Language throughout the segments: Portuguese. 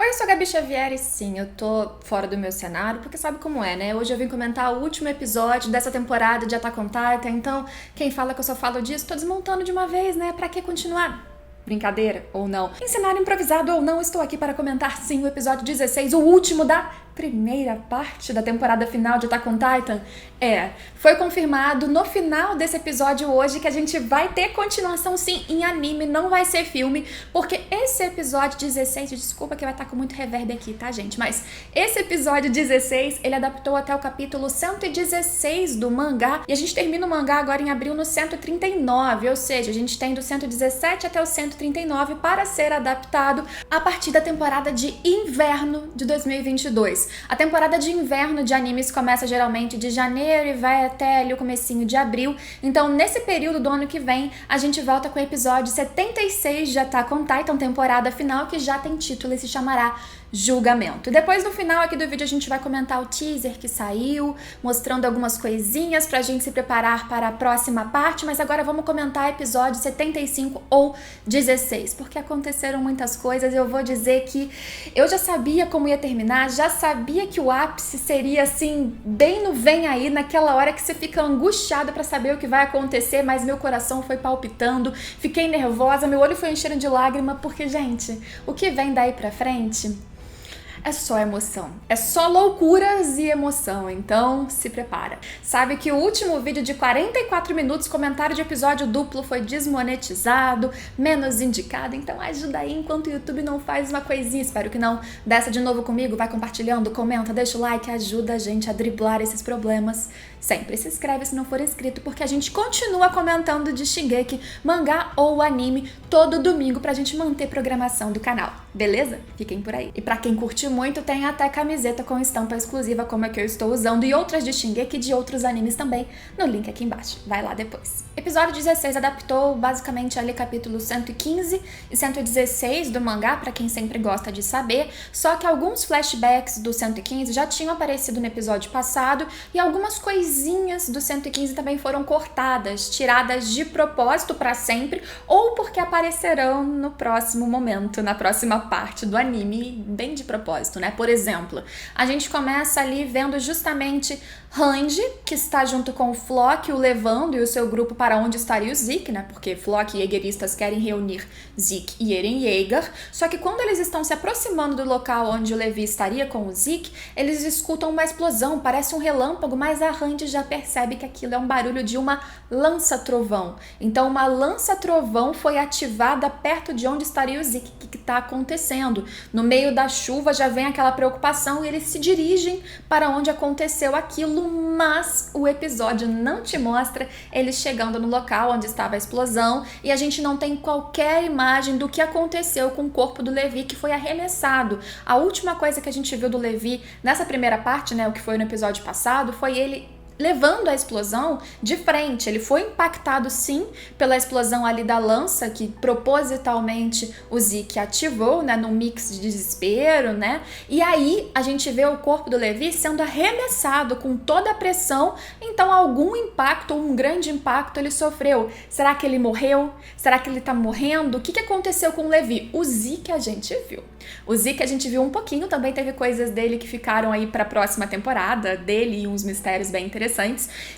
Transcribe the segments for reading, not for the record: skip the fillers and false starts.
Oi, eu sou a Gabi Xavier e sim, eu tô fora do meu cenário, porque sabe como é, né? Hoje eu vim comentar o último episódio dessa temporada de Attack on Titan, então quem fala que eu só falo disso, tô desmontando de uma vez, né? Pra que continuar? Brincadeira ou não? Em cenário improvisado ou não, estou aqui para comentar sim o episódio 16, o último da primeira parte da temporada final de Attack on Titan. Foi confirmado no final desse episódio hoje que a gente vai ter continuação sim em anime, não vai ser filme, porque esse episódio 16, desculpa que vai estar com muito reverb aqui, tá gente? Mas esse episódio 16, ele adaptou até o capítulo 116 do mangá, e a gente termina o mangá agora em abril no 139, ou seja, a gente tem do 117 até o 139 para ser adaptado a partir da temporada de inverno de 2022. A temporada de inverno de animes começa geralmente de janeiro e vai até ali o comecinho de abril. Então, nesse período do ano que vem, a gente volta com o episódio 76 de Attack on Titan, temporada final, que já tem título e se chamará Julgamento. E depois no final aqui do vídeo a gente vai comentar o teaser que saiu, mostrando algumas coisinhas pra gente se preparar para a próxima parte, mas agora vamos comentar episódio 75 ou 16, porque aconteceram muitas coisas e eu vou dizer que eu já sabia como ia terminar, já sabia que o ápice seria assim, bem no vem aí, naquela hora que você fica angustiada pra saber o que vai acontecer, mas meu coração foi palpitando, fiquei nervosa, meu olho foi enchendo de lágrima, porque, gente, o que vem daí pra frente é só emoção, é só loucuras e emoção, então se prepara. Sabe que o último vídeo de 44 minutos, comentário de episódio duplo, foi desmonetizado, menos indicado, então ajuda aí enquanto o YouTube não faz uma coisinha, espero que não. Desce de novo comigo, vai compartilhando, comenta, deixa o like, ajuda a gente a driblar esses problemas. Sempre se inscreve se não for inscrito, porque a gente continua comentando de Shingeki, mangá ou anime, todo domingo pra gente manter programação do canal, beleza? Fiquem por aí. E pra quem curtiu muito, tem até camiseta com estampa exclusiva como a que eu estou usando e outras de Shingeki e de outros animes também no link aqui embaixo. Vai lá depois. Episódio 16 adaptou basicamente ali capítulo 115 e 116 do mangá, pra quem sempre gosta de saber, só que alguns flashbacks do 115 já tinham aparecido no episódio passado e algumas coisinhas do 115 também foram cortadas, tiradas de propósito pra sempre ou porque aparecerão no próximo momento, na próxima parte do anime, bem de propósito, né? Por exemplo, a gente começa ali vendo justamente Hanji, que está junto com o Floch, o levando e o seu grupo para onde estaria o Zeke, né? Porque Floch e Jägeristas querem reunir Zeke e Eren Yeager. Só que quando eles estão se aproximando do local onde o Levi estaria com o Zeke, eles escutam uma explosão, parece um relâmpago, mas a Hanji já percebe que aquilo é um barulho de uma lança-trovão. Então uma lança-trovão foi ativada perto de onde estaria o Zeke. O que está acontecendo? No meio da chuva já vem aquela preocupação e eles se dirigem para onde aconteceu aquilo, mas o episódio não te mostra eles chegando no local onde estava a explosão e a gente não tem qualquer imagem do que aconteceu com o corpo do Levi, que foi arremessado. A última coisa que a gente viu do Levi nessa primeira parte, né, o que foi no episódio passado, foi ele levando a explosão de frente. Ele foi impactado sim pela explosão ali da lança que propositalmente o Zeke ativou, né, num mix de desespero, né? E aí a gente vê o corpo do Levi sendo arremessado com toda a pressão, então algum impacto, um grande impacto ele sofreu. Será que ele morreu? Será que ele tá morrendo? O que aconteceu com o Levi? O Zeke a gente viu. O Zeke a gente viu um pouquinho, também teve coisas dele que ficaram aí pra próxima temporada, dele e uns mistérios bem interessantes,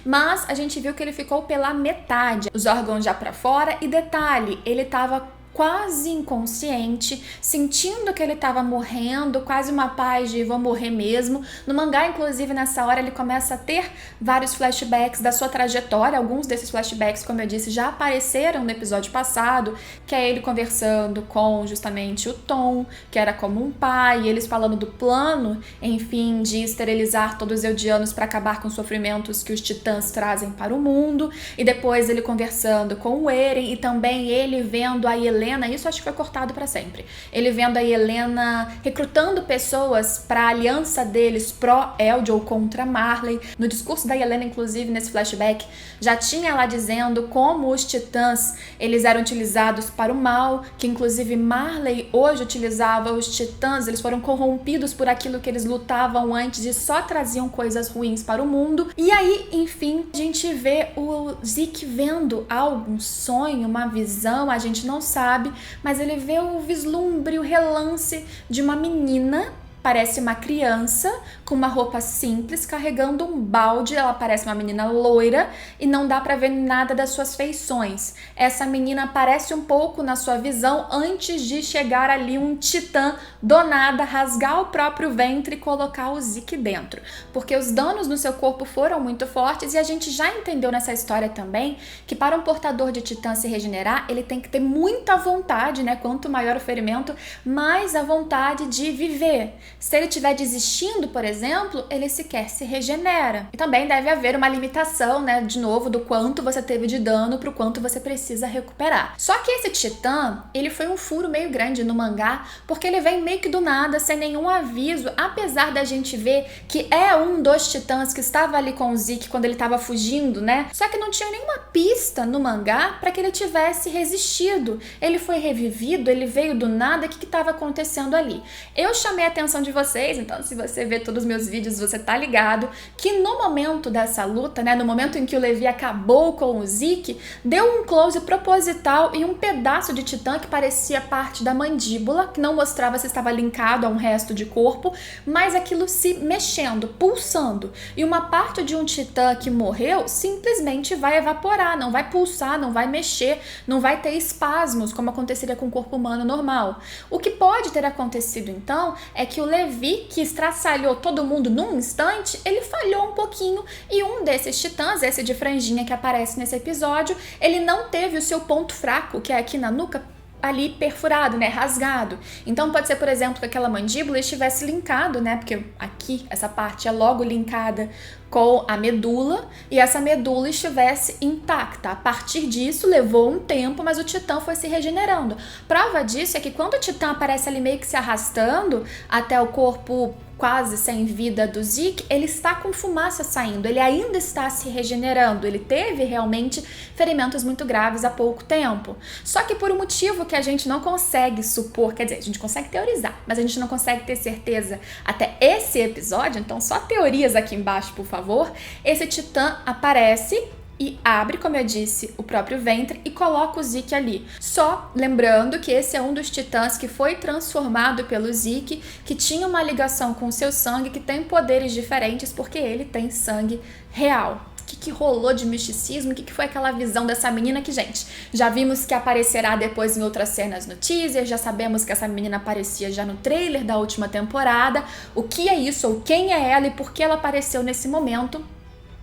mas a gente viu que ele ficou pela metade, os órgãos já pra fora, e detalhe, ele tava quase inconsciente, sentindo que ele estava morrendo, quase uma paz de vou morrer mesmo. No mangá, inclusive, nessa hora ele começa a ter vários flashbacks da sua trajetória. Alguns desses flashbacks, como eu disse, já apareceram no episódio passado, que é ele conversando com justamente o Tom, que era como um pai, e eles falando do plano, enfim, de esterilizar todos os Eldianos para acabar com os sofrimentos que os titãs trazem para o mundo, e depois ele conversando com o Eren, e também ele vendo a Helena, isso acho que foi cortado para sempre. Ele vendo a Helena recrutando pessoas para a aliança deles pró-Eldia ou contra Marley. No discurso da Helena, inclusive, nesse flashback, já tinha ela dizendo como os titãs, eles eram utilizados para o mal, que inclusive Marley hoje utilizava os titãs, eles foram corrompidos por aquilo que eles lutavam antes e só traziam coisas ruins para o mundo. E aí, enfim, a gente vê o Zeke vendo algo, um sonho, uma visão, a gente não sabe, sabe, mas ele vê o vislumbre, o relance de uma menina. Parece uma criança com uma roupa simples, carregando um balde. Ela parece uma menina loira e não dá pra ver nada das suas feições. Essa menina aparece um pouco na sua visão antes de chegar ali um titã do nada, rasgar o próprio ventre e colocar o Zeke dentro. Porque os danos no seu corpo foram muito fortes e a gente já entendeu nessa história também que para um portador de titã se regenerar, ele tem que ter muita vontade, né? Quanto maior o ferimento, mais a vontade de viver. Se ele estiver desistindo, por exemplo, ele sequer se regenera. E também deve haver uma limitação, né, de novo, do quanto você teve de dano pro quanto você precisa recuperar. Só que esse titã, ele foi um furo meio grande no mangá, porque ele vem meio que do nada, sem nenhum aviso, apesar da gente ver que é um dos titãs que estava ali com o Zeke quando ele estava fugindo, né? Só que não tinha nenhuma pista no mangá para que ele tivesse resistido. Ele foi revivido, ele veio do nada, o que estava acontecendo ali? Eu chamei a atenção de vocês, então se você vê todos os meus vídeos, você tá ligado que no momento dessa luta, né, no momento em que o Levi acabou com o Zeke, deu um close proposital e um pedaço de titã que parecia parte da mandíbula, que não mostrava se estava linkado a um resto de corpo, mas aquilo se mexendo, pulsando. E uma parte de um titã que morreu simplesmente vai evaporar, não vai pulsar, não vai mexer, não vai ter espasmos, como aconteceria com o corpo humano normal. O que pode ter acontecido então é que o Levi, que estraçalhou todo mundo num instante, ele falhou um pouquinho e um desses titãs, esse de franjinha que aparece nesse episódio, ele não teve o seu ponto fraco, que é aqui na nuca, ali perfurado, né, rasgado. Então pode ser, por exemplo, que aquela mandíbula estivesse linkado, né, porque aqui essa parte é logo linkada com a medula e essa medula estivesse intacta. A partir disso levou um tempo, mas o titã foi se regenerando. Prova disso é que quando o titã aparece ali meio que se arrastando até o corpo quase sem vida do Zeke, ele está com fumaça saindo, ele ainda está se regenerando, ele teve realmente ferimentos muito graves há pouco tempo. Só que por um motivo que a gente não consegue supor, quer dizer, a gente consegue teorizar, mas a gente não consegue ter certeza até esse episódio, então só teorias aqui embaixo, por favor, esse titã aparece e abre, como eu disse, o próprio ventre e coloca o Zeke ali. Só lembrando que esse é um dos titãs que foi transformado pelo Zeke, que tinha uma ligação com o seu sangue, que tem poderes diferentes porque ele tem sangue real. O que rolou de misticismo? O que foi aquela visão dessa menina que, gente, já vimos que aparecerá depois em outras cenas no teaser, já sabemos que essa menina aparecia já no trailer da última temporada. O que é isso? Ou quem é ela e por que ela apareceu nesse momento?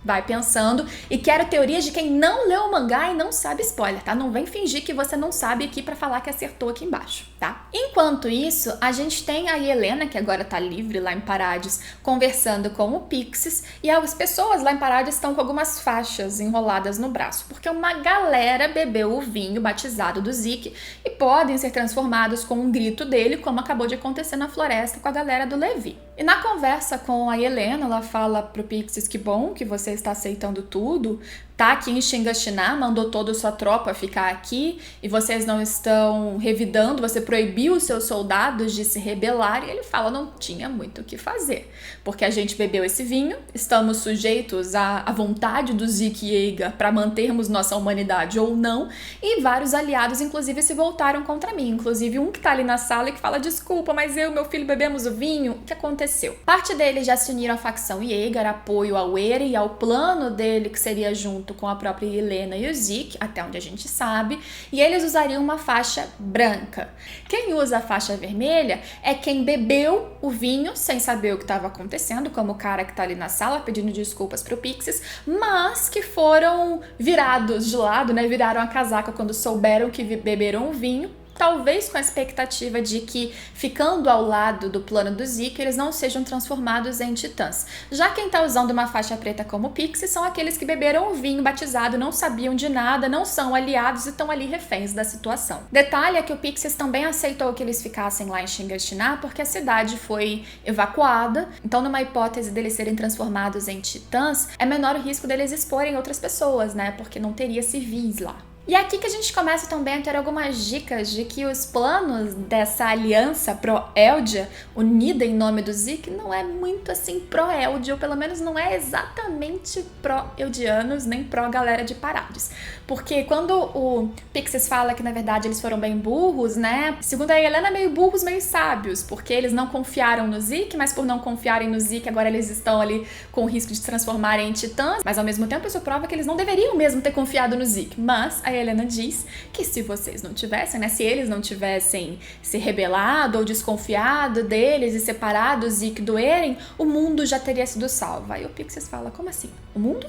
Vai pensando e quero teorias de quem não leu o mangá e não sabe spoiler, tá? Não vem fingir que você não sabe aqui pra falar que acertou aqui embaixo, tá? Enquanto isso, a gente tem a Helena, que agora tá livre lá em Parades, conversando com o Pixis e as pessoas lá em Parades estão com algumas faixas enroladas no braço, porque uma galera bebeu o vinho batizado do Zeke e podem ser transformados com um grito dele, como acabou de acontecer na floresta com a galera do Levi. E na conversa com a Helena, ela fala pro Pixis que bom que você está aceitando tudo, tá aqui em Shiganshina, mandou toda a sua tropa ficar aqui e vocês não estão revidando, você proibiu os seus soldados de se rebelar, e ele fala, não tinha muito o que fazer, porque a gente bebeu esse vinho, estamos sujeitos à vontade do Zeke e Eiga para mantermos nossa humanidade ou não, e vários aliados inclusive se voltaram contra mim, inclusive um que tá ali na sala e que fala, desculpa, mas eu e meu filho bebemos o vinho, o que aconteceu? Parte deles já se uniram à facção Yeager, apoio ao Eren e ao plano dele, que seria junto com a própria Helena e o Zeke, até onde a gente sabe, e eles usariam uma faixa branca. Quem usa a faixa vermelha é quem bebeu o vinho sem saber o que estava acontecendo, como o cara que tá ali na sala pedindo desculpas pro Pixis, mas que foram virados de lado, né? Viraram a casaca quando souberam que beberam o vinho, talvez com a expectativa de que, ficando ao lado do plano do Zeke, eles não sejam transformados em titãs. Já quem tá usando uma faixa preta como Pixie são aqueles que beberam o vinho batizado, não sabiam de nada, não são aliados e estão ali reféns da situação. Detalhe é que o Pixis também aceitou que eles ficassem lá em Shiganshina porque a cidade foi evacuada, então numa hipótese deles serem transformados em titãs, é menor o risco deles exporem outras pessoas, né, porque não teria civis lá. E aqui que a gente começa também a ter algumas dicas de que os planos dessa aliança pró-Eldia, unida em nome do Zeke, não é muito assim pró-Eldia, ou pelo menos não é exatamente pró-Eldianos, nem pró-galera de Parades. Porque quando o Pixis fala que, na verdade, eles foram bem burros, né? Segundo a Helena, meio burros, meio sábios, porque eles não confiaram no Zeke, mas por não confiarem no Zeke, agora eles estão ali com o risco de se transformarem em titãs, mas ao mesmo tempo isso prova que eles não deveriam mesmo ter confiado no Zeke. Mas a Helena diz que se vocês não tivessem, né, se eles não tivessem se rebelado ou desconfiado deles e separado o Zeke do Eren, o mundo já teria sido salvo. Aí o Pixis fala, como assim? O mundo?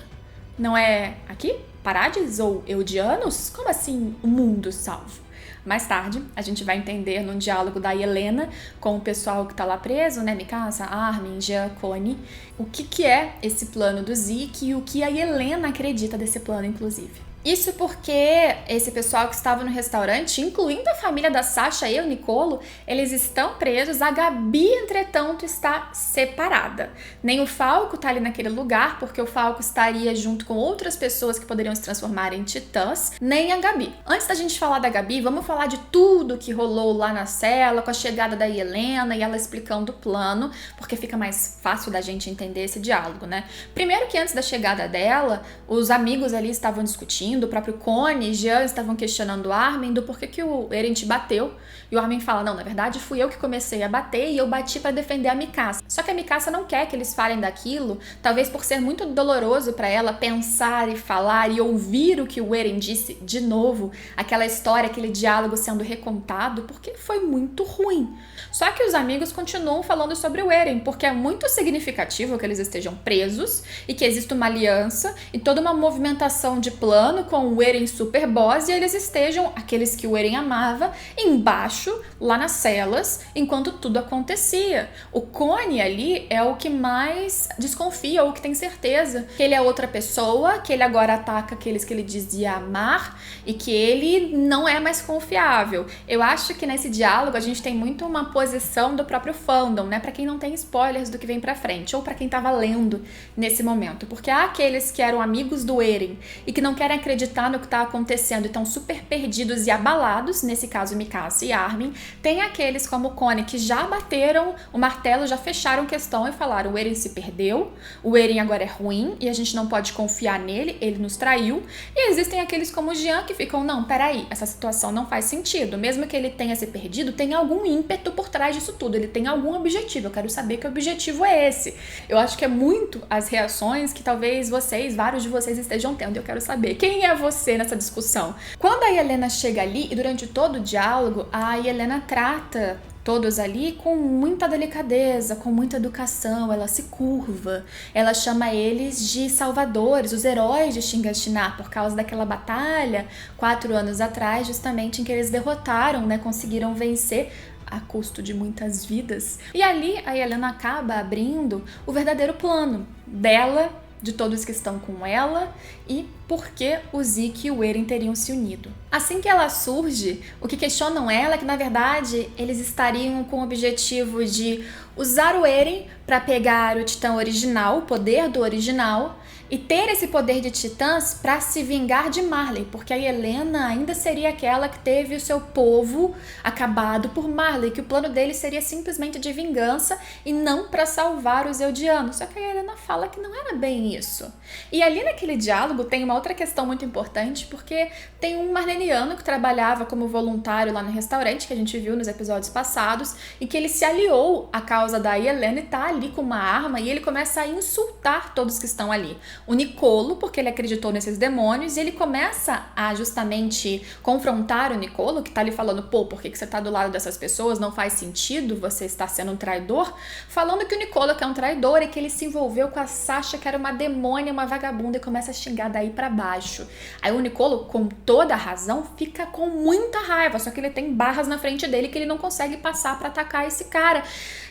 Não é aqui? Parades ou Eldianos? Como assim o mundo salvo? Mais tarde, a gente vai entender num diálogo da Helena com o pessoal que tá lá preso, né, Mikasa, Armin, Jean, Connie, o que é esse plano do Zeke e o que a Helena acredita desse plano, inclusive. Isso porque esse pessoal que estava no restaurante, incluindo a família da Sasha e o Nicolo, eles estão presos. A Gabi, entretanto, está separada. Nem o Falco tá ali naquele lugar, porque o Falco estaria junto com outras pessoas que poderiam se transformar em titãs, nem a Gabi. Antes da gente falar da Gabi, vamos falar de tudo que rolou lá na cela, com a chegada da Helena e ela explicando o plano, porque fica mais fácil da gente entender esse diálogo, né? Primeiro que antes da chegada dela, os amigos ali estavam discutindo, o próprio Connie e Jean estavam questionando o Armin do porquê que o Eren te bateu. E o Armin fala, não, na verdade fui eu que comecei a bater e eu bati pra defender a Mikasa. Só que a Mikasa não quer que eles falem daquilo, talvez por ser muito doloroso pra ela pensar e falar e ouvir o que o Eren disse de novo, aquela história, aquele diálogo sendo recontado, porque foi muito ruim. Só que os amigos continuam falando sobre o Eren, porque é muito significativo que eles estejam presos e que existe uma aliança e toda uma movimentação de plano com o Eren super boss e eles estejam, aqueles que o Eren amava, embaixo, lá nas celas, enquanto tudo acontecia. O Connie ali é o que mais desconfia, ou que tem certeza que ele é outra pessoa, que ele agora ataca aqueles que ele dizia amar e que ele não é mais confiável. Eu acho que nesse diálogo a gente tem muito uma posição do próprio fandom, né? Pra quem não tem spoilers do que vem pra frente, ou pra quem tava lendo nesse momento. Porque há aqueles que eram amigos do Eren e que não querem acreditar no que tá acontecendo e estão super perdidos e abalados, nesse caso Mikasa e Armin. Tem aqueles como o Connie que já bateram o martelo, já fecharam questão e falaram, o Eren se perdeu, o Eren agora é ruim e a gente não pode confiar nele, ele nos traiu. E existem aqueles como o Jean que ficam, não, peraí, essa situação não faz sentido, mesmo que ele tenha se perdido, tem algum ímpeto por trás disso tudo, ele tem algum objetivo, eu quero saber que objetivo é esse. Eu acho que é muito as reações que talvez vocês, vários de vocês estejam tendo, eu quero saber, quem é você nessa discussão? Quando a Helena chega ali e durante todo o diálogo, a Helena trata todos ali com muita delicadeza, com muita educação, ela se curva, ela chama eles de salvadores, os heróis de Shiganshina, por causa daquela batalha 4 anos atrás, justamente em que eles derrotaram, né, conseguiram vencer a custo de muitas vidas. E ali a Helena acaba abrindo o verdadeiro plano dela, de todos que estão com ela e por que o Zeke e o Eren teriam se unido. Assim que ela surge, o que questionam ela é que, na verdade, eles estariam com o objetivo de usar o Eren para pegar o titã original, o poder do original, e ter esse poder de titãs para se vingar de Marley, porque a Helena ainda seria aquela que teve o seu povo acabado por Marley, que o plano dele seria simplesmente de vingança e não para salvar os Eldianos. Só que a Helena fala que não era bem isso. E ali naquele diálogo tem uma outra questão muito importante, porque tem um marleniano que trabalhava como voluntário lá no restaurante, que a gente viu nos episódios passados, e que ele se aliou à causa da Helena e tá ali com uma arma e ele começa a insultar todos que estão ali. O Nicolo, porque ele acreditou nesses demônios, e ele começa a justamente confrontar o Nicolo, que tá ali falando, pô, por que você tá do lado dessas pessoas? Não faz sentido, você está sendo um traidor. Falando que o Nicolo que é um traidor e que ele se envolveu com a Sasha, que era uma demônia, uma vagabunda, e começa a xingar daí pra baixo. Aí o Nicolo, com toda a razão, fica com muita raiva, só que ele tem barras na frente dele que ele não consegue passar pra atacar esse cara.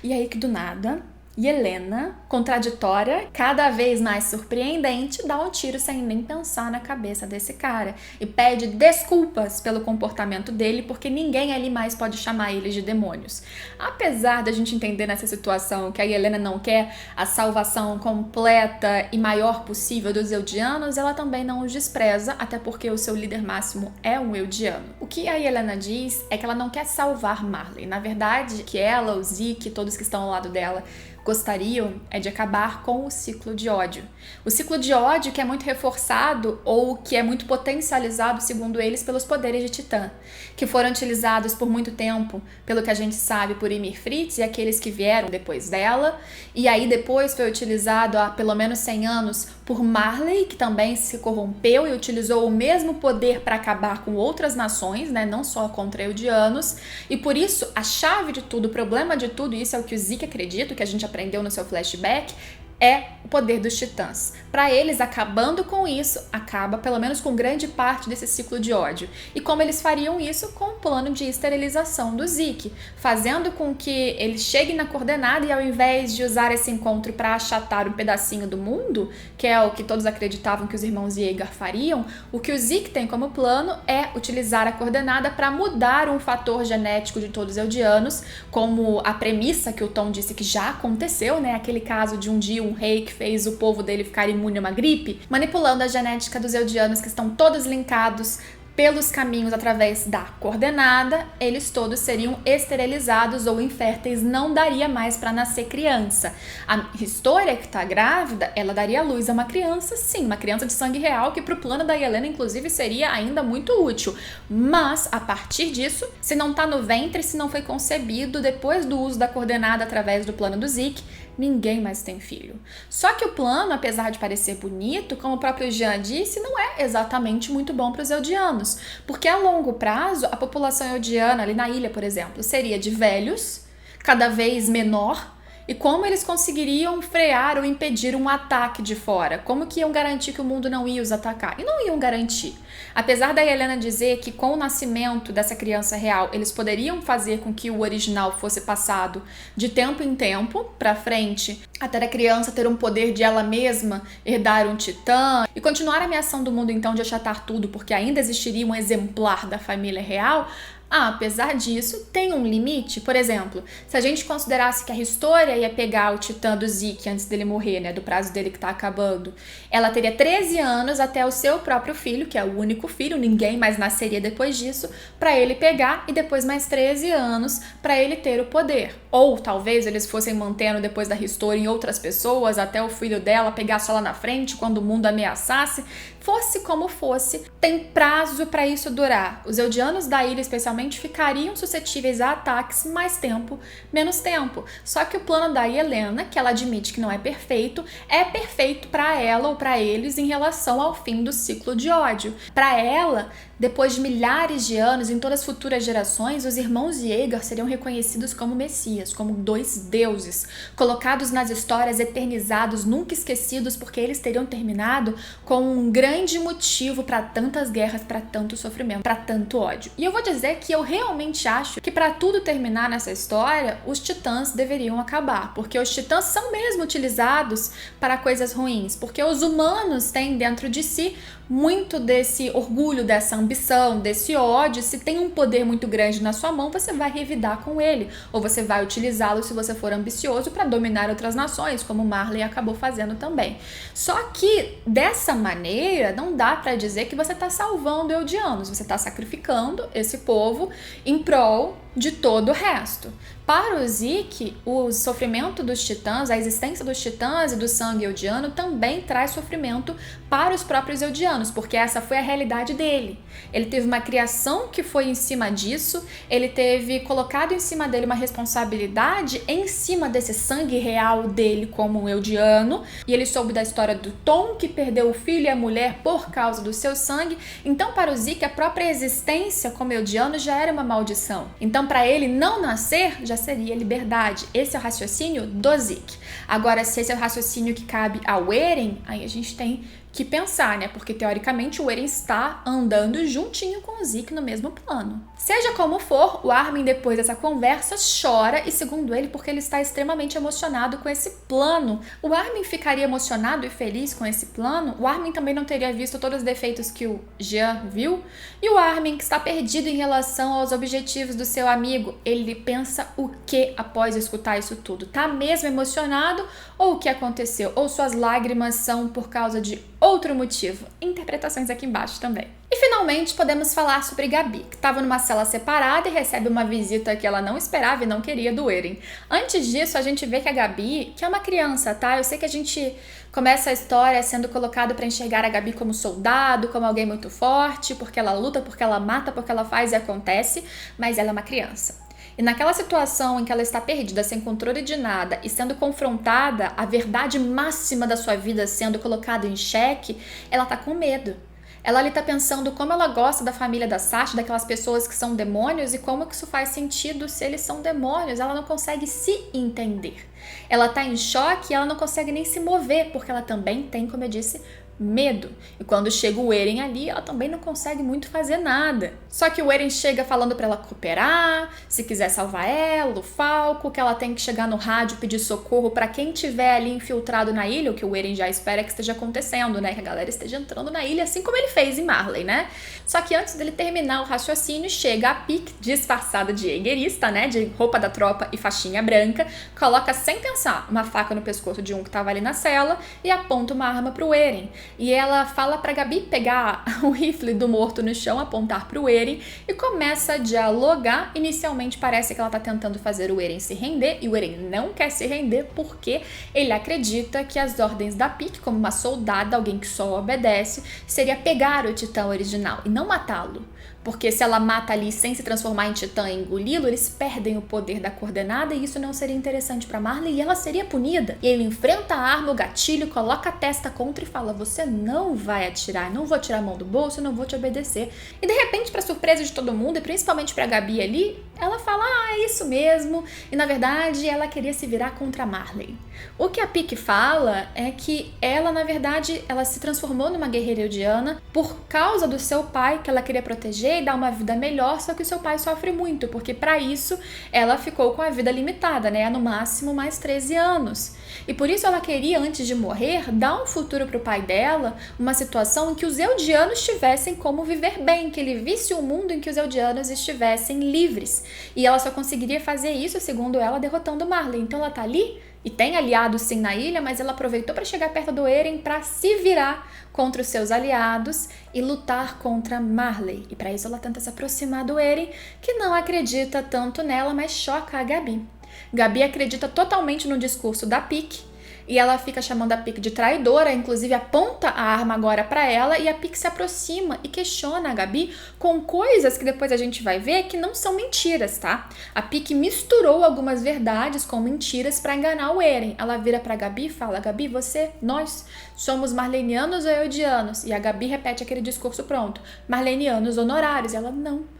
E aí que do nada E Helena, contraditória, cada vez mais surpreendente, dá um tiro sem nem pensar na cabeça desse cara e pede desculpas pelo comportamento dele, porque ninguém ali mais pode chamar eles de demônios. Apesar da gente entender nessa situação que a Helena não quer a salvação completa e maior possível dos Eldianos, ela também não os despreza, até porque o seu líder máximo é um Eldiano. O que a Helena diz é que ela não quer salvar Marley. Na verdade, que ela, o Zeke, todos que estão ao lado dela, gostariam é de acabar com o ciclo de ódio. O ciclo de ódio que é muito reforçado ou que é muito potencializado, segundo eles, pelos poderes de Titã, que foram utilizados por muito tempo, pelo que a gente sabe, por Ymir Fritz e aqueles que vieram depois dela, e aí depois foi utilizado há pelo menos 100 anos por Marley, que também se corrompeu e utilizou o mesmo poder para acabar com outras nações, né, não só contra Eldianos, e por isso a chave de tudo, o problema de tudo, isso é o que o Zeke acredita, que a gente aprendeu no seu flashback, é o poder dos titãs. Para eles, acabando com isso, acaba pelo menos com grande parte desse ciclo de ódio. E como eles fariam isso? Com o plano de esterilização do Zeke, fazendo com que ele chegue na coordenada e ao invés de usar esse encontro para achatar um pedacinho do mundo, que é o que todos acreditavam que os irmãos Yeager fariam, o que o Zeke tem como plano é utilizar a coordenada para mudar um fator genético de todos os Eldianos, como a premissa que o Tom disse que já aconteceu, né? Aquele caso de um dia um rei que fez o povo dele ficar imune a uma gripe, manipulando a genética dos Eldianos que estão todos linkados pelos caminhos através da coordenada, eles todos seriam esterilizados ou inférteis, não daria mais para nascer criança. A Historia, que está grávida, ela daria luz a uma criança, sim, uma criança de sangue real, que para o plano da Helena, inclusive, seria ainda muito útil. Mas, a partir disso, se não está no ventre, se não foi concebido depois do uso da coordenada através do plano do Zeke, ninguém mais tem filho. Só que o plano, apesar de parecer bonito, como o próprio Jean disse, não é exatamente muito bom para os Eldianos, porque a longo prazo, a população eldiana ali na ilha, por exemplo, seria de velhos, cada vez menor. E como eles conseguiriam frear ou impedir um ataque de fora? Como que iam garantir que o mundo não ia os atacar? E não iam garantir. Apesar da Helena dizer que com o nascimento dessa criança real, eles poderiam fazer com que o original fosse passado de tempo em tempo para frente, até a criança ter um poder de ela mesma herdar um titã e continuar ameaçando o mundo então de achatar tudo, porque ainda existiria um exemplar da família real. Apesar disso, tem um limite. Por exemplo, se a gente considerasse que a Historia ia pegar o titã do Zeke antes dele morrer, né, do prazo dele que tá acabando, ela teria 13 anos até o seu próprio filho, que é o único filho, ninguém mais nasceria depois disso, para ele pegar, e depois mais 13 anos para ele ter o poder. Ou talvez eles fossem mantendo depois da Historia em outras pessoas, até o filho dela pegar só lá na frente, quando o mundo ameaçasse. Fosse como fosse, tem prazo para isso durar. Os Eldianos da ilha, especialmente, ficariam suscetíveis a ataques mais tempo, menos tempo. Só que o plano da Helena, que ela admite que não é perfeito para ela ou para eles em relação ao fim do ciclo de ódio. Para ela, depois de milhares de anos, em todas as futuras gerações, os irmãos Yeager seriam reconhecidos como messias, como dois deuses, colocados nas histórias, eternizados, nunca esquecidos, porque eles teriam terminado com um grande motivo para tantas guerras, para tanto sofrimento, para tanto ódio. E eu vou dizer que eu realmente acho que para tudo terminar nessa história, os titãs deveriam acabar, porque os titãs são mesmo utilizados para coisas ruins, porque os humanos têm dentro de si muito desse orgulho, dessa ambição, desse ódio. Se tem um poder muito grande na sua mão, você vai revidar com ele, ou você vai utilizá-lo se você for ambicioso para dominar outras nações, como Marley acabou fazendo também. Só que dessa maneira não dá para dizer que você está salvando Eldianos, você está sacrificando esse povo em prol de todo o resto. Para o Zeke, o sofrimento dos titãs, a existência dos titãs e do sangue eldiano também traz sofrimento para os próprios eldianos, porque essa foi a realidade dele. Ele teve uma criação que foi em cima disso, ele teve colocado em cima dele uma responsabilidade em cima desse sangue real dele como um eldiano, e ele soube da história do Tom, que perdeu o filho e a mulher por causa do seu sangue. Então, para o Zeke, a própria existência como eldiano já era uma maldição. Então, para ele não nascer já seria liberdade. Esse é o raciocínio do Zeke. Agora, se esse é o raciocínio que cabe ao Eren, aí a gente tem que pensar, né? Porque teoricamente o Eren está andando juntinho com o Zeke no mesmo plano. Seja como for, o Armin depois dessa conversa chora e, segundo ele, porque ele está extremamente emocionado com esse plano. O Armin ficaria emocionado e feliz com esse plano? O Armin também não teria visto todos os defeitos que o Jean viu? E o Armin, que está perdido em relação aos objetivos do seu amigo, ele pensa o que após escutar isso tudo? Tá mesmo emocionado? Ou o que aconteceu? Ou suas lágrimas são por causa de outro motivo? Interpretações aqui embaixo também. E finalmente podemos falar sobre Gabi, que estava numa cela separada e recebe uma visita que ela não esperava e não queria do Eren. Antes disso, a gente vê que a Gabi, que é uma criança, tá? Eu sei que a gente começa a história sendo colocado para enxergar a Gabi como soldado, como alguém muito forte, porque ela luta, porque ela mata, porque ela faz e acontece, mas ela é uma criança. E naquela situação em que ela está perdida, sem controle de nada e sendo confrontada, a verdade máxima da sua vida sendo colocada em xeque, ela tá com medo. Ela ali tá pensando como ela gosta da família da Sasha, daquelas pessoas que são demônios e como que isso faz sentido se eles são demônios. Ela não consegue se entender. Ela tá em choque e ela não consegue nem se mover, porque ela também tem, como eu disse, medo. E quando chega o Eren ali, ela também não consegue muito fazer nada. Só que o Eren chega falando pra ela cooperar, se quiser salvar ela, o Falco, que ela tem que chegar no rádio pedir socorro pra quem tiver ali infiltrado na ilha, o que o Eren já espera que esteja acontecendo, né? Que a galera esteja entrando na ilha, assim como ele fez em Marley, né? Só que antes dele terminar o raciocínio, chega a Pieck, disfarçada de Jägerista, né? De roupa da tropa e faixinha branca, coloca sem pensar uma faca no pescoço de um que tava ali na cela e aponta uma arma pro Eren. E ela fala pra Gabi pegar o rifle do morto no chão, apontar pro Eren e começa a dialogar. Inicialmente parece que ela tá tentando fazer o Eren se render e o Eren não quer se render porque ele acredita que as ordens da Pieck, como uma soldada, alguém que só obedece, seria pegar o Titã original e não matá-lo. Porque se ela mata ali sem se transformar em titã e engoli-lo, eles perdem o poder da coordenada e isso não seria interessante pra Marley e ela seria punida. E ele enfrenta a arma, o gatilho, coloca a testa contra e fala: você não vai atirar, não vou tirar a mão do bolso, não vou te obedecer. E de repente, pra surpresa de todo mundo, e principalmente pra Gabi ali, ela fala: é isso mesmo. E na verdade, ela queria se virar contra Marley. O que a Pieck fala é que ela, na verdade, ela se transformou numa guerreira eldiana por causa do seu pai, que ela queria proteger e dar uma vida melhor, só que o seu pai sofre muito, porque para isso ela ficou com a vida limitada, né? No máximo mais 13 anos. E por isso ela queria, antes de morrer, dar um futuro pro pai dela, uma situação em que os eldianos tivessem como viver bem, que ele visse um mundo em que os eldianos estivessem livres. E ela só conseguiria fazer isso, segundo ela, derrotando Marley. Então ela tá ali e tem aliados sim na ilha, mas ela aproveitou para chegar perto do Eren para se virar contra os seus aliados e lutar contra Marley. E para isso ela tenta se aproximar do Eren, que não acredita tanto nela, mas choca a Gabi. Gabi acredita totalmente no discurso da Pieck e ela fica chamando a Pieck de traidora, inclusive aponta a arma agora para ela e a Pieck se aproxima e questiona a Gabi com coisas que depois a gente vai ver que não são mentiras, tá? A Pieck misturou algumas verdades com mentiras para enganar o Eren. Ela vira pra Gabi e fala: Gabi, nós somos marlenianos ou eldianos? E a Gabi repete aquele discurso pronto: marlenianos honorários. E ela: não.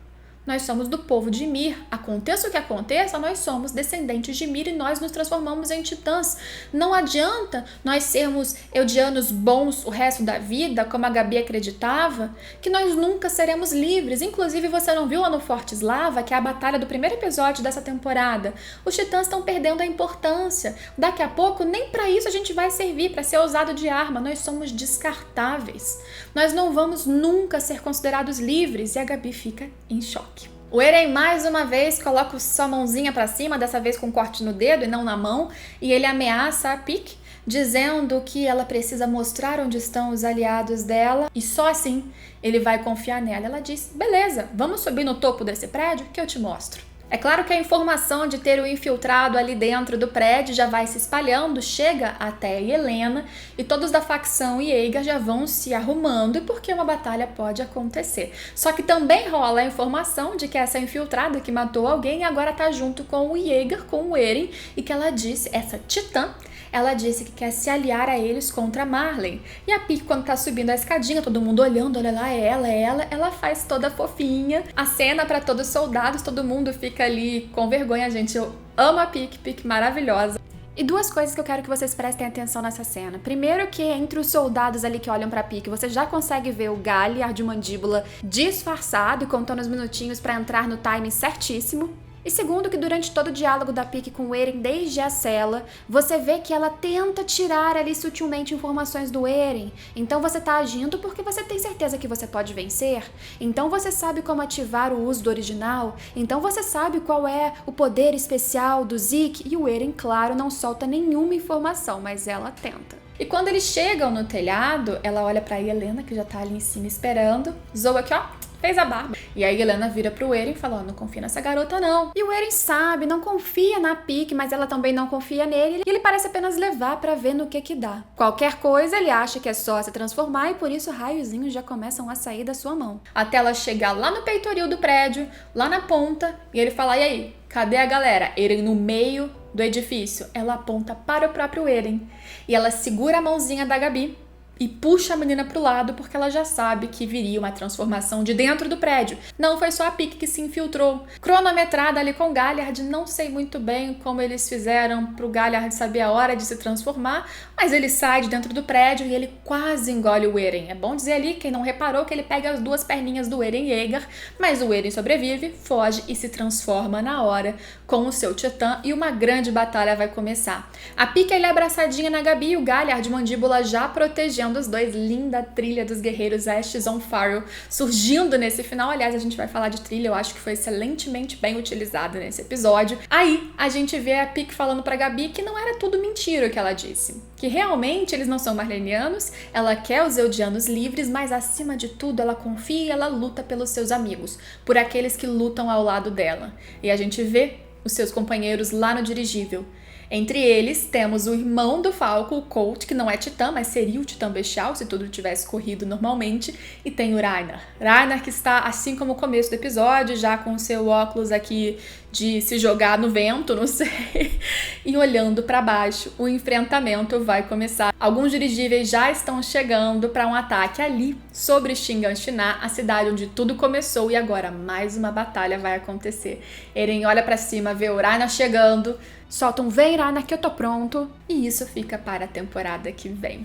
Nós somos do povo de Ymir. Aconteça o que aconteça, nós somos descendentes de Ymir e nós nos transformamos em titãs. Não adianta nós sermos eldianos bons o resto da vida, como a Gabi acreditava, que nós nunca seremos livres. Inclusive, você não viu lá no Forte Slava, que é a batalha do primeiro episódio dessa temporada? Os titãs estão perdendo a importância. Daqui a pouco, nem para isso a gente vai servir, para ser usado de arma. Nós somos descartáveis. Nós não vamos nunca ser considerados livres. E a Gabi fica em choque. O Eren mais uma vez coloca sua mãozinha pra cima, dessa vez com corte no dedo e não na mão, e ele ameaça a Pieck, dizendo que ela precisa mostrar onde estão os aliados dela e só assim ele vai confiar nela. Ela diz: beleza, vamos subir no topo desse prédio que eu te mostro. É claro que a informação de ter o infiltrado ali dentro do prédio já vai se espalhando, chega até Helena e todos da facção Yeager já vão se arrumando porque uma batalha pode acontecer. Só que também rola a informação de que essa infiltrada que matou alguém agora tá junto com o Yeager, com o Eren, e que ela disse, essa titã, ela disse que quer se aliar a eles contra Marley. E a Pieck, quando tá subindo a escadinha, todo mundo olhando, olha lá, ela faz toda fofinha, acena pra todos os soldados, todo mundo fica ali com vergonha, gente. Eu amo a Pieck maravilhosa. E duas coisas que eu quero que vocês prestem atenção nessa cena. Primeiro que entre os soldados ali que olham pra Pique, você já consegue ver o Galliard de Mandíbula disfarçado e contando os minutinhos pra entrar no timing certíssimo. E segundo que durante todo o diálogo da Pique com o Eren desde a cela, você vê que ela tenta tirar ali sutilmente informações do Eren. Então você tá agindo porque você tem certeza que você pode vencer. Então você sabe como ativar o uso do original. Então você sabe qual é o poder especial do Zeke. E o Eren, claro, não solta nenhuma informação, mas ela tenta. E quando eles chegam no telhado, ela olha pra Helena, que já tá ali em cima esperando. Zoa aqui, ó. Fez a barba. E aí Helena vira pro Eren e fala, não confia nessa garota não. E o Eren sabe, não confia na Pique, mas ela também não confia nele. E ele parece apenas levar pra ver no que dá. Qualquer coisa ele acha que é só se transformar e por isso raiozinhos já começam a sair da sua mão. Até ela chegar lá no peitoril do prédio, lá na ponta, e ele fala, e aí, cadê a galera? Eren no meio do edifício. Ela aponta para o próprio Eren. E ela segura a mãozinha da Gabi e puxa a menina pro lado porque ela já sabe que viria uma transformação de dentro do prédio. Não foi só a Pique que se infiltrou. Cronometrada ali com o Galliard, não sei muito bem como eles fizeram pro Galliard saber a hora de se transformar, mas ele sai de dentro do prédio e ele quase engole o Eren. É bom dizer ali, quem não reparou, que ele pega as duas perninhas do Eren Yeager, mas o Eren sobrevive, foge e se transforma na hora com o seu titã e uma grande batalha vai começar. A Pique é abraçadinha na Gabi e o Galliard de Mandíbula já protegendo os dois. Linda trilha dos guerreiros Ashes on Fire surgindo nesse final. Aliás, a gente vai falar de trilha, eu acho que foi excelentemente bem utilizada nesse episódio. Aí, a gente vê a Pique falando pra Gabi que não era tudo mentira o que ela disse. Que realmente eles não são marlenianos, ela quer os eldianos livres, mas acima de tudo ela confia e ela luta pelos seus amigos, por aqueles que lutam ao lado dela. E a gente vê os seus companheiros lá no dirigível. Entre eles, temos o irmão do Falco, o Colt, que não é titã, mas seria o titã bestial se tudo tivesse corrido normalmente. E tem o Ragnar. Ragnar que está, assim como o começo do episódio, já com o seu óculos aqui de se jogar no vento, não sei, e olhando para baixo. O enfrentamento vai começar. Alguns dirigíveis já estão chegando para um ataque ali sobre Shiganshina, a cidade onde tudo começou, e agora mais uma batalha vai acontecer. Eren olha para cima, vê o Ragnar chegando, solta um vem Ragnar que eu tô pronto, e isso fica para a temporada que vem.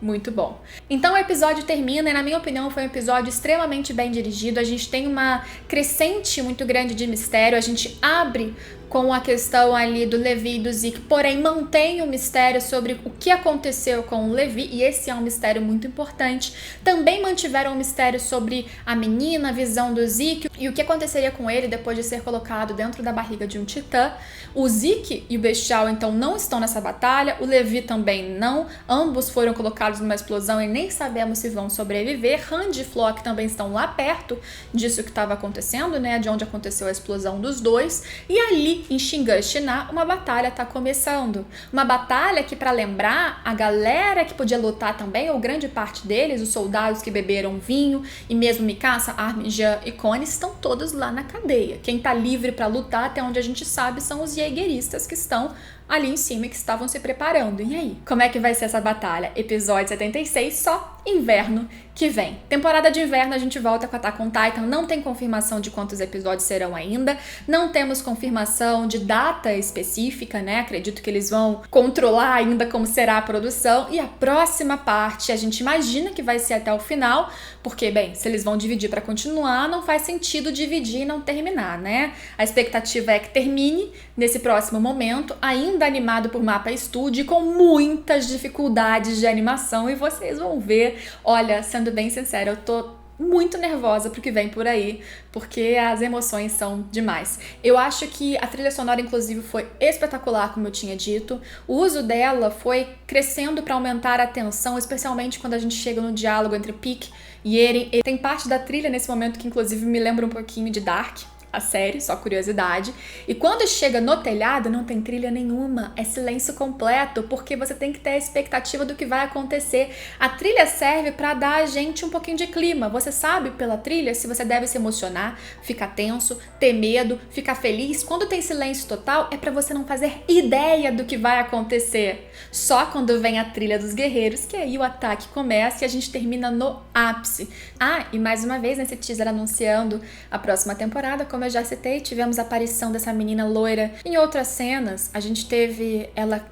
Muito bom. Então o episódio termina e, na minha opinião, foi um episódio extremamente bem dirigido. A gente tem uma crescente muito grande de mistério. A gente abre com a questão ali do Levi e do Zeke, porém mantém o mistério sobre o que aconteceu com o Levi, e esse é um mistério muito importante. Também mantiveram o mistério sobre a menina, a visão do Zeke e o que aconteceria com ele depois de ser colocado dentro da barriga de um titã. O Zeke e o Bestial, então, não estão nessa batalha, o Levi também não, ambos foram colocados numa explosão e nem sabemos se vão sobreviver. Randy e Flock também estão lá perto disso que estava acontecendo, né, de onde aconteceu a explosão dos dois, e ali em Shiganshina, uma batalha tá começando. Uma batalha que, para lembrar, a galera que podia lutar também, ou grande parte deles, os soldados que beberam vinho, e mesmo Mikasa, Armin, Jean e Connie, estão todos lá na cadeia. Quem tá livre para lutar, até onde a gente sabe, são os Jaegeristas que estão ali em cima e que estavam se preparando. E aí? Como é que vai ser essa batalha? Episódio 76, só inverno que vem. Temporada de inverno, a gente volta com Attack on Titan. Não tem confirmação de quantos episódios serão ainda. Não temos confirmação de data específica, né? Acredito que eles vão controlar ainda como será a produção. E a próxima parte, a gente imagina que vai ser até o final, porque, bem, se eles vão dividir para continuar, não faz sentido dividir e não terminar, né? A expectativa é que termine nesse próximo momento, ainda animado por Mapa Studio, com muitas dificuldades de animação, e vocês vão ver. Olha, sendo bem sincera, eu tô muito nervosa pro que vem por aí, porque as emoções são demais. Eu acho que a trilha sonora, inclusive, foi espetacular, como eu tinha dito. O uso dela foi crescendo para aumentar a tensão, especialmente quando a gente chega no diálogo entre Pique e Eren. E tem parte da trilha nesse momento que, inclusive, me lembra um pouquinho de Dark, a série, só curiosidade. E quando chega no telhado, não tem trilha nenhuma, é silêncio completo, porque você tem que ter a expectativa do que vai acontecer. A trilha serve para dar a gente um pouquinho de clima. Você sabe pela trilha se você deve se emocionar, ficar tenso, ter medo, ficar feliz. Quando tem silêncio total, é para você não fazer ideia do que vai acontecer. Só quando vem a trilha dos guerreiros, que aí o ataque começa e a gente termina no ápice. Ah, e mais uma vez nesse teaser anunciando a próxima temporada, como eu já citei, tivemos a aparição dessa menina loira. Em outras cenas, a gente teve ela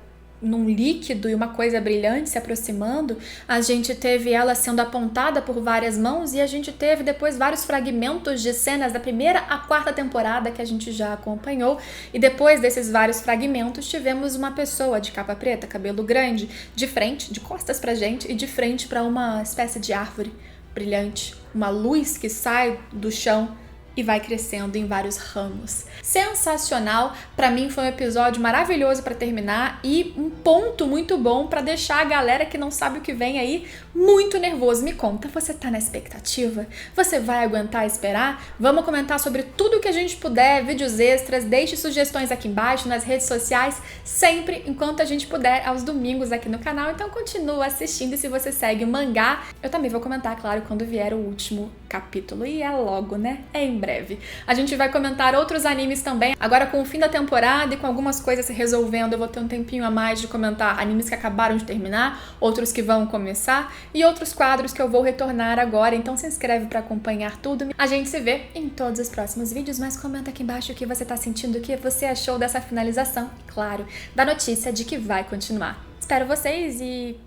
num líquido e uma coisa brilhante se aproximando, a gente teve ela sendo apontada por várias mãos e a gente teve depois vários fragmentos de cenas da primeira à quarta temporada que a gente já acompanhou, e depois desses vários fragmentos tivemos uma pessoa de capa preta, cabelo grande, de frente, de costas pra gente e de frente para uma espécie de árvore brilhante, uma luz que sai do chão e vai crescendo em vários ramos. Sensacional! Pra mim foi um episódio maravilhoso pra terminar e um ponto muito bom pra deixar a galera que não sabe o que vem aí muito nervoso. Me conta, você tá na expectativa? Você vai aguentar esperar? Vamos comentar sobre tudo que a gente puder, vídeos extras, deixe sugestões aqui embaixo nas redes sociais, sempre enquanto a gente puder, aos domingos aqui no canal. Então continua assistindo, e se você segue o mangá, eu também vou comentar, claro, quando vier o último capítulo, e é logo, né? É em breve. A gente vai comentar outros animes também, agora com o fim da temporada e com algumas coisas se resolvendo, eu vou ter um tempinho a mais de comentar animes que acabaram de terminar, outros que vão começar e outros quadros que eu vou retornar agora, então se inscreve para acompanhar tudo. A gente se vê em todos os próximos vídeos, mas comenta aqui embaixo o que você tá sentindo, o que você achou dessa finalização, e claro, da notícia de que vai continuar. Espero vocês e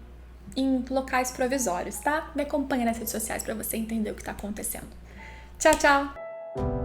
em locais provisórios, tá? Me acompanha nas redes sociais para você entender o que tá acontecendo. Tchau, tchau!